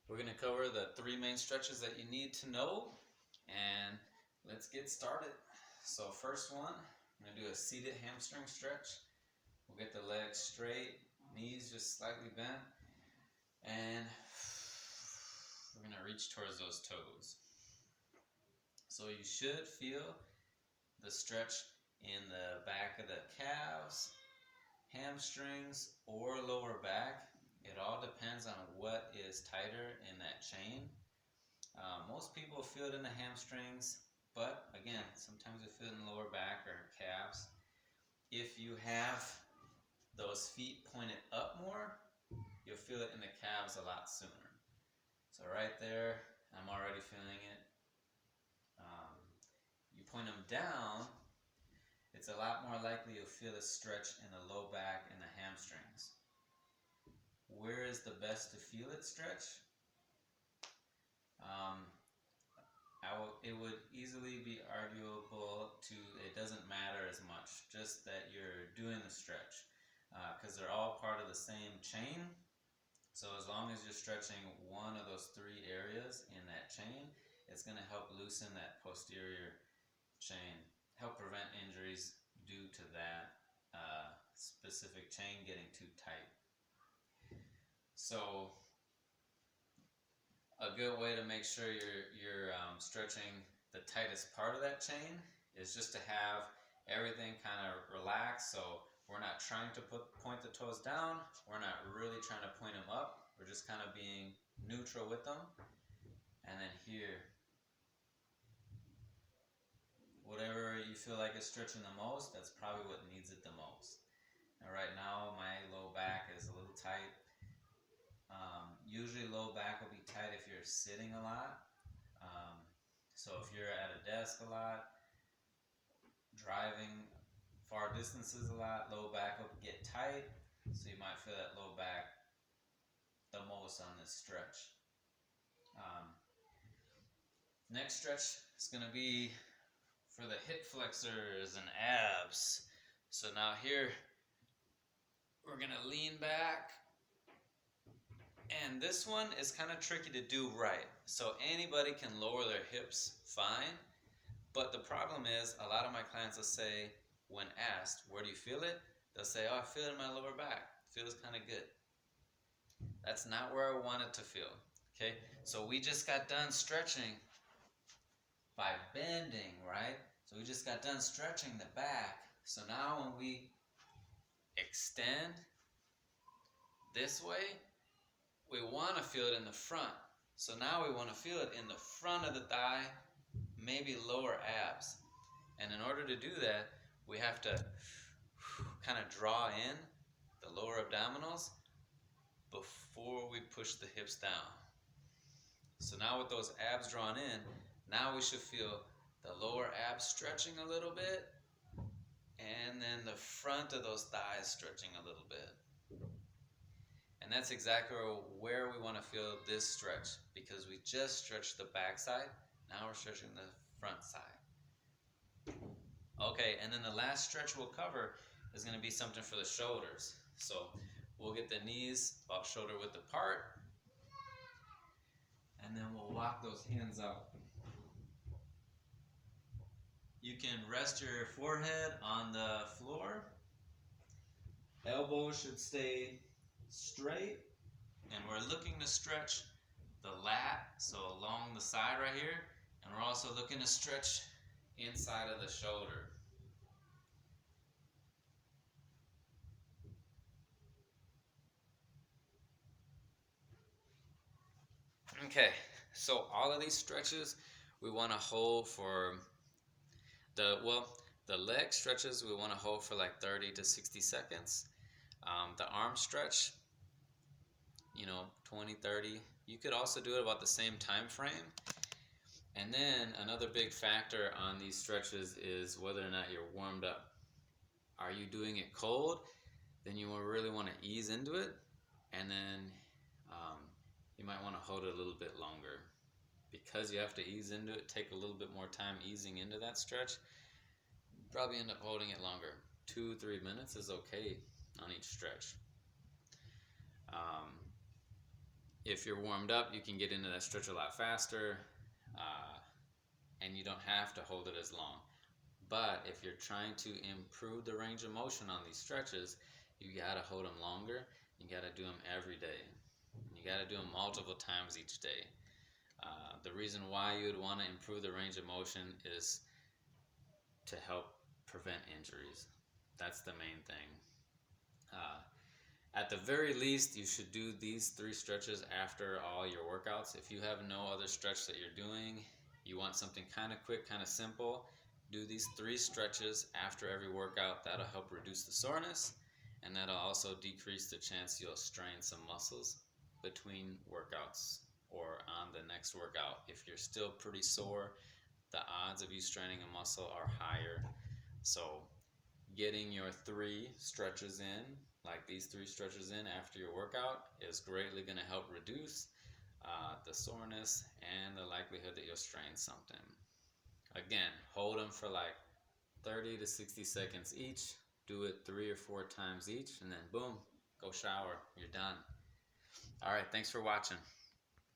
We're going to cover the 3 main stretches that you need to know, and let's get started. So first one, I'm going to do a seated hamstring stretch. We'll get the legs straight, knees just slightly bent, and we're going to reach towards those toes. So you should feel the stretch in the back of the calves, hamstrings, or lower back. It all depends on what is tighter in that chain. Most people feel it in the hamstrings, but again, sometimes you feel it in the lower back or calves. If you have those feet pointed up more, you'll feel it in the calves a lot sooner. So right there, I'm already feeling it. You point them down, it's a lot more likely you'll feel a stretch in the low back and the hamstrings. Where is the best to feel it stretch? It would easily be arguable to, it doesn't matter as much, just that you're doing the stretch, because they're all part of the same chain. So as long as you're stretching one of those 3 areas in that chain, it's going to help loosen that posterior chain, help prevent injuries due to that specific chain getting too tight. So a good way to make sure you're stretching the tightest part of that chain is just to have everything kind of relaxed. So we're not trying to point the toes down. We're not really trying to point them up. We're just kind of being neutral with them. And then here, whatever you feel like is stretching the most, that's probably what needs it the most. And right now, my low back is a little tight. Usually low back will be tight if you're sitting a lot. So if you're at a desk a lot, driving far distances a lot, low back will get tight. So you might feel that low back the most on this stretch. Next stretch is going to be for the hip flexors and abs. So now here, we're going to lean back. And this one is kind of tricky to do right. So anybody can lower their hips fine. But the problem is, a lot of my clients will say, when asked, where do you feel it? They'll say, oh, I feel it in my lower back. It feels kind of good. That's not where I want it to feel. Okay, so we just got done stretching by bending, right? So we just got done stretching the back. So now when we extend this way, we want to feel it in the front. So now we want to feel it in the front of the thigh, maybe lower abs. And in order to do that, we have to kind of draw in the lower abdominals before we push the hips down. So now with those abs drawn in, now we should feel the lower abs stretching a little bit, and then the front of those thighs stretching a little bit. And that's exactly where we want to feel this stretch, because we just stretched the back side. Now we're stretching the front side. Okay, and then the last stretch we'll cover is going to be something for the shoulders. So we'll get the knees about shoulder width apart, and then we'll walk those hands out. You can rest your forehead on the floor. Elbows should stay straight, and we're looking to stretch the lat, so along the side right here, and we're also looking to stretch inside of the shoulder. Okay, so all of these stretches we want to hold for the leg stretches we want to hold for like 30 to 60 seconds. The arm stretch, 20, 30. You could also do it about the same time frame. And then another big factor on these stretches is whether or not you're warmed up. Are you doing it cold? Then you really want to ease into it, and then you might want to hold it a little bit longer. Because you have to ease into it, take a little bit more time easing into that stretch, you probably end up holding it longer. 2-3 minutes is okay on each stretch. If you're warmed up, you can get into that stretch a lot faster, and you don't have to hold it as long. But if you're trying to improve the range of motion on these stretches, you gotta hold them longer. You gotta do them every day. You gotta do them multiple times each day. The reason why you would want to improve the range of motion is to help prevent injuries. That's the main thing. At the very least, you should do these 3 stretches after all your workouts. If you have no other stretch that you're doing, you want something kind of quick, kind of simple, do these 3 stretches after every workout. That'll help reduce the soreness, and that'll also decrease the chance you'll strain some muscles between workouts or on the next workout. If you're still pretty sore, the odds of you straining a muscle are higher. So getting your 3 stretches in, like these 3 stretches in after your workout, is greatly going to help reduce the soreness and the likelihood that you'll strain something. Again, hold them for like 30 to 60 seconds each. Do it 3 or 4 times each, and then boom, go shower. You're done. All right, thanks for watching.